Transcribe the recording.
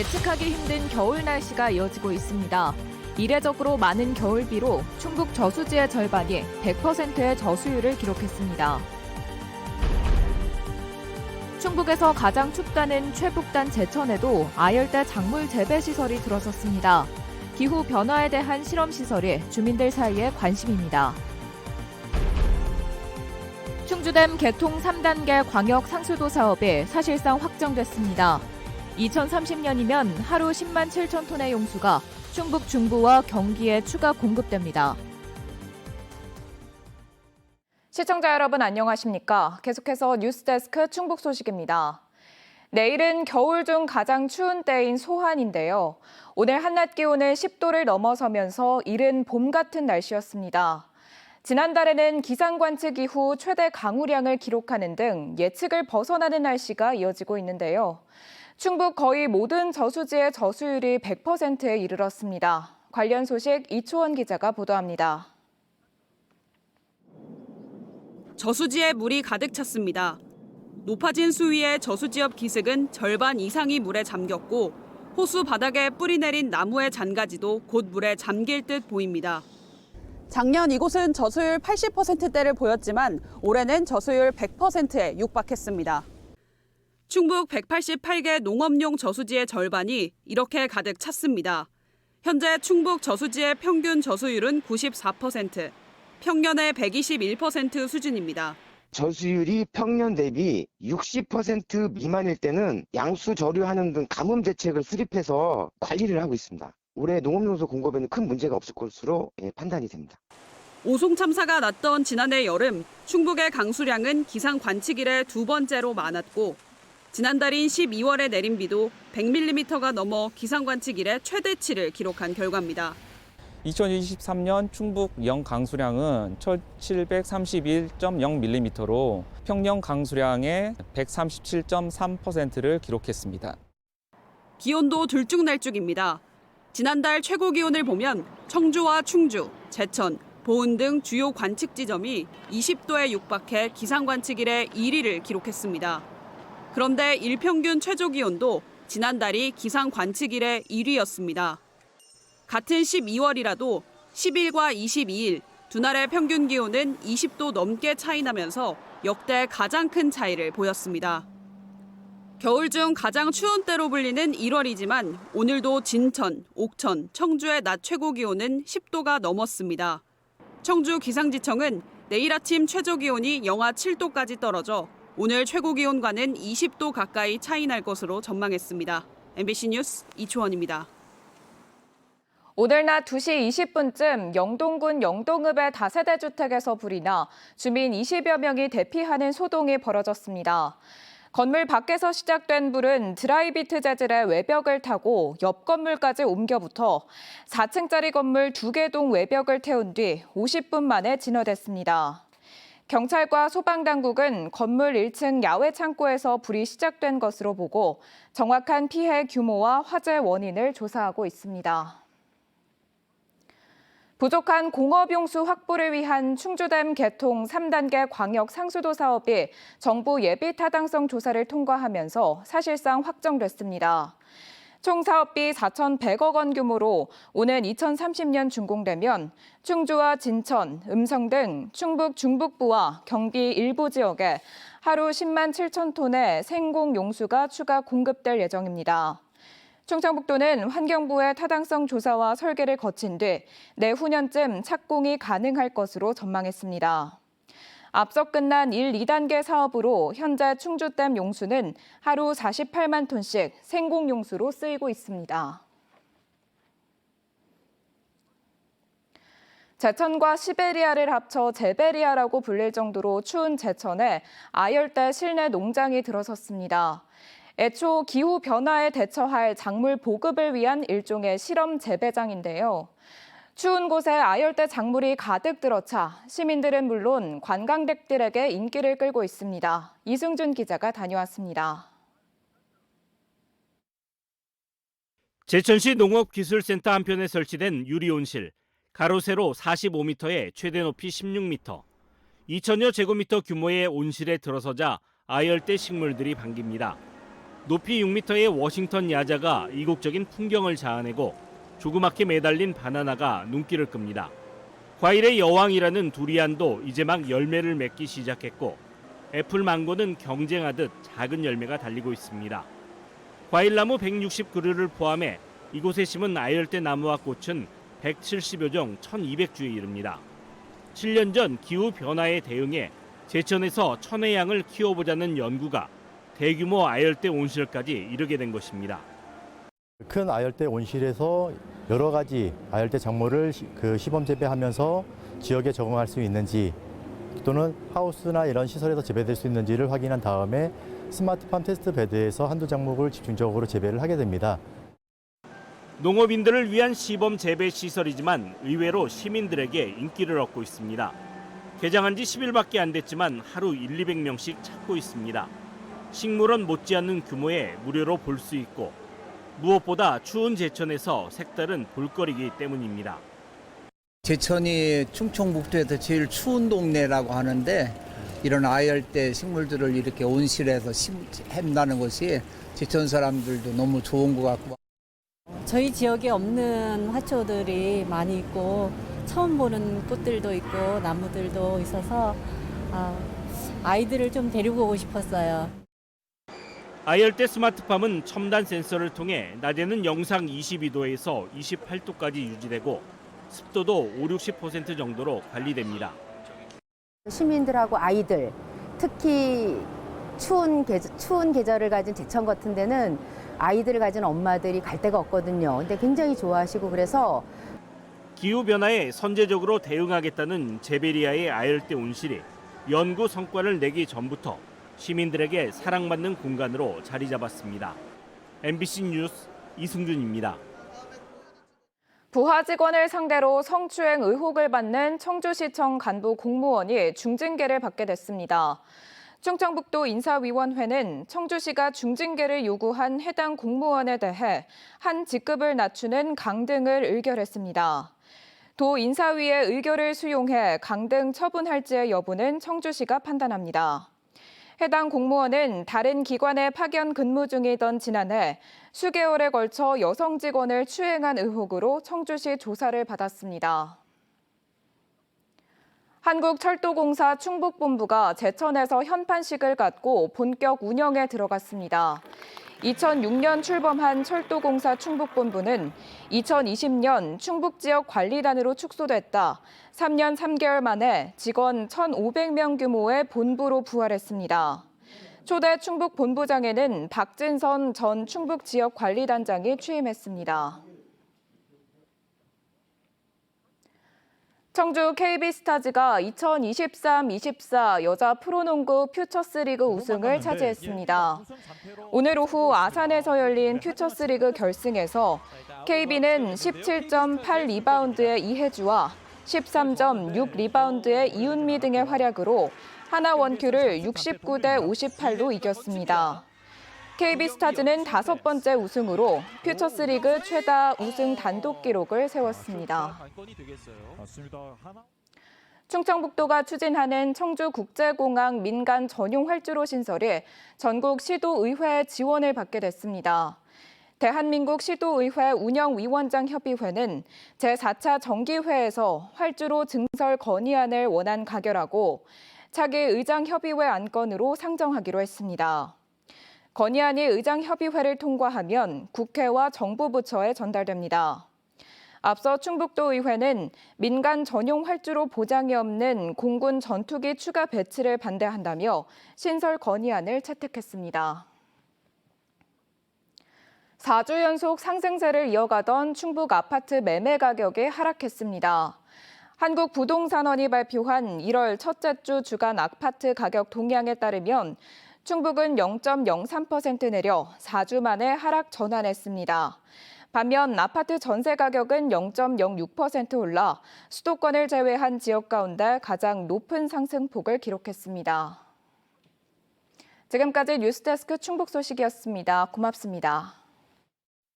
예측하기 힘든 겨울 날씨가 이어지고 있습니다. 이례적으로 많은 겨울비로 충북 저수지의 절반이 100%의 저수율을 기록했습니다. 충북에서 가장 춥다는 최북단 제천에도 아열대 작물 재배 시설이 들어섰습니다. 기후 변화에 대한 실험 시설이 주민들 사이에 관심입니다. 충주댐 개통 3단계 광역 상수도 사업이 사실상 확정됐습니다. 2030년이면 하루 10만 7천 톤의 용수가 충북 중부와 경기에 추가 공급됩니다. 시청자 여러분 안녕하십니까? 계속해서 뉴스데스크 충북 소식입니다. 내일은 겨울 중 가장 추운 때인 소환인데요. 오늘 한낮 기온은 10도를 넘어서면서 이른 봄 같은 날씨였습니다. 지난달에는 기상 관측 이후 최대 강우량을 기록하는 등 예측을 벗어나는 날씨가 이어지고 있는데요. 충북 거의 모든 저수지의 저수율이 100%에 이르렀습니다. 관련 소식 이초원 기자가 보도합니다. 저수지에 물이 가득 찼습니다. 높아진 수위의 저수지 옆 기슭은 절반 이상이 물에 잠겼고 호수 바닥에 뿌리 내린 나무의 잔가지도 곧 물에 잠길 듯 보입니다. 작년 이곳은 저수율 80%대를 보였지만 올해는 저수율 100%에 육박했습니다. 충북 188개 농업용 저수지의 절반이 이렇게 가득 찼습니다. 현재 충북 저수지의 평균 저수율은 94%, 평년의 121% 수준입니다. 저수율이 평년 대비 60% 미만일 때는 양수 저류하는 등 가뭄 대책을 수립해서 관리를 하고 있습니다. 올해 농업용수 공급에는 큰 문제가 없을 것으로 판단이 됩니다. 오송 참사가 났던 지난해 여름, 충북의 강수량은 기상 관측 이래 두 번째로 많았고 지난달인 12월에 내린 비도 100mm가 넘어 기상 관측 이래 최대치를 기록한 결과입니다. 2023년 충북 영강수량은 1731.0mm로 평년 강수량의 137.3%를 기록했습니다. 기온도 들쭉날쭉입니다. 지난달 최고 기온을 보면 청주와 충주, 제천, 보은 등 주요 관측 지점이 20도에 육박해 기상 관측 이래 1위를 기록했습니다. 그런데 일평균 최저 기온도 지난달이 기상 관측 이래 1위였습니다. 같은 12월이라도 10일과 22일 두 날의 평균 기온은 20도 넘게 차이 나면서 역대 가장 큰 차이를 보였습니다. 겨울 중 가장 추운 때로 불리는 1월이지만 오늘도 진천, 옥천, 청주의 낮 최고 기온은 10도가 넘었습니다. 청주 기상지청은 내일 아침 최저 기온이 영하 7도까지 떨어져 오늘 최고 기온과는 20도 가까이 차이 날 것으로 전망했습니다. MBC 뉴스 이초원입니다. 오늘 낮 2시 20분쯤 영동군 영동읍의 다세대 주택에서 불이 나 주민 20여 명이 대피하는 소동이 벌어졌습니다. 건물 밖에서 시작된 불은 드라이비트 재질의 외벽을 타고 옆 건물까지 옮겨붙어 4층짜리 건물 2개 동 외벽을 태운 뒤 50분 만에 진화됐습니다. 경찰과 소방당국은 건물 1층 야외 창고에서 불이 시작된 것으로 보고 정확한 피해 규모와 화재 원인을 조사하고 있습니다. 부족한 공업용수 확보를 위한 충주댐 개통 3단계 광역 상수도 사업이 정부 예비 타당성 조사를 통과하면서 사실상 확정됐습니다. 총 사업비 4,100억 원 규모로 오는 2030년 준공되면 충주와 진천, 음성 등 충북 중북부와 경기 일부 지역에 하루 10만 7천 톤의 생공 용수가 추가 공급될 예정입니다. 충청북도는 환경부의 타당성 조사와 설계를 거친 뒤 내후년쯤 착공이 가능할 것으로 전망했습니다. 앞서 끝난 1, 2단계 사업으로 현재 충주댐 용수는 하루 48만 톤씩 생공용수로 쓰이고 있습니다. 제천과 시베리아를 합쳐 제베리아라고 불릴 정도로 추운 제천에 아열대 실내 농장이 들어섰습니다. 애초 기후 변화에 대처할 작물 보급을 위한 일종의 실험 재배장인데요. 추운 곳에 아열대 작물이 가득 들어차 시민들은 물론 관광객들에게 인기를 끌고 있습니다. 이승준 기자가 다녀왔습니다. 제천시 농업기술센터 한편에 설치된 유리온실, 가로 세로 45m에 최대 높이 16m, 2,000여 제곱미터 규모의 온실에 들어서자 아열대 식물들이 반깁니다. 높이 6m의 워싱턴 야자가 이국적인 풍경을 자아내고 조그맣게 매달린 바나나가 눈길을 끕니다. 과일의 여왕이라는 두리안도 이제 막 열매를 맺기 시작했고 애플 망고는 경쟁하듯 작은 열매가 달리고 있습니다. 과일나무 160그루를 포함해 이곳에 심은 아열대 나무와 꽃은 170여 종 1200주에 이릅니다. 7년 전 기후변화에 대응해 제천에서 1000회 양을 키워보자는 연구가 대규모 아열대 온실까지 이르게 된 것입니다. 큰 아열대 온실에서 여러 가지 아열대 작물을 시범 재배하면서 지역에 적응할 수 있는지 또는 하우스나 이런 시설에서 재배될 수 있는지를 확인한 다음에 스마트팜 테스트 베드에서 한두 작목을 집중적으로 재배를 하게 됩니다. 농업인들을 위한 시범 재배 시설이지만 의외로 시민들에게 인기를 얻고 있습니다. 개장한 지 10일밖에 안 됐지만 하루 200명씩 찾고 있습니다. 식물원 못지않는 규모에 무료로 볼 수 있고 무엇보다 추운 제천에서 색다른 볼거리이기 때문입니다. 제천이 충청북도에서 제일 추운 동네라고 하는데 이런 아열대 식물들을 이렇게 온실에서 심는다는 것이 제천 사람들도 너무 좋은 것 같고 저희 지역에 없는 화초들이 많이 있고 처음 보는 꽃들도 있고 나무들도 있어서 아이들을 좀 데리고 오고 싶었어요. 아열대 스마트팜은 첨단 센서를 통해 낮에는 영상 22도에서 28도까지 유지되고 습도도 50-60% 정도로 관리됩니다. 시민들하고 아이들, 특히 추운 계절을 가진 제천 같은 데는 아이들을 가진 엄마들이 갈 데가 없거든요. 근데 굉장히 좋아하시고 그래서 기후변화에 선제적으로 대응하겠다는 제베리아의 아열대 온실이 연구 성과를 내기 전부터 시민들에게 사랑받는 공간으로 자리 잡았습니다. MBC 뉴스 이승준입니다. 부하 직원을 상대로 성추행 의혹을 받는 청주시청 간부 공무원이 중징계를 받게 됐습니다. 충청북도 인사위원회는 청주시가 중징계를 요구한 해당 공무원에 대해 한 직급을 낮추는 강등을 의결했습니다. 도 인사위의 의결을 수용해 강등 처분할지의 여부는 청주시가 판단합니다. 해당 공무원은 다른 기관에 파견 근무 중이던 지난해 수개월에 걸쳐 여성 직원을 추행한 의혹으로 청주시 조사를 받았습니다. 한국철도공사 충북본부가 제천에서 현판식을 갖고 본격 운영에 들어갔습니다. 2006년 출범한 철도공사 충북본부는 2020년 충북지역관리단으로 축소됐다. 3년 3개월 만에 직원 1,500명 규모의 본부로 부활했습니다. 초대 충북본부장에는 박진선 전 충북지역관리단장이 취임했습니다. 청주 KB스타즈가 2023-24 여자 프로농구 퓨처스리그 우승을 차지했습니다. 오늘 오후 아산에서 열린 퓨처스리그 결승에서 KB는 17.8 리바운드의 이혜주와 13.6 리바운드의 이윤미 등의 활약으로 하나 원큐를 69대 58로 이겼습니다. KB스타즈는 5번째 우승으로 퓨처스리그 최다 우승 단독 기록을 세웠습니다. 충청북도가 추진하는 청주국제공항 민간 전용 활주로 신설이 전국 시도의회 지원을 받게 됐습니다. 대한민국 시도의회 운영위원장 협의회는 제4차 정기회에서 활주로 증설 건의안을 원안 가결하고 차기 의장협의회 안건으로 상정하기로 했습니다. 건의안이 의장협의회를 통과하면 국회와 정부 부처에 전달됩니다. 앞서 충북도의회는 민간 전용 활주로 보장이 없는 공군 전투기 추가 배치를 반대한다며 신설 건의안을 채택했습니다. 4주 연속 상승세를 이어가던 충북 아파트 매매 가격이 하락했습니다. 한국부동산원이 발표한 1월 첫째 주 주간 아파트 가격 동향에 따르면 충북은 0.03% 내려 4주 만에 하락 전환했습니다. 반면 아파트 전세 가격은 0.06% 올라 수도권을 제외한 지역 가운데 가장 높은 상승폭을 기록했습니다. 지금까지 뉴스데스크 충북 소식이었습니다. 고맙습니다.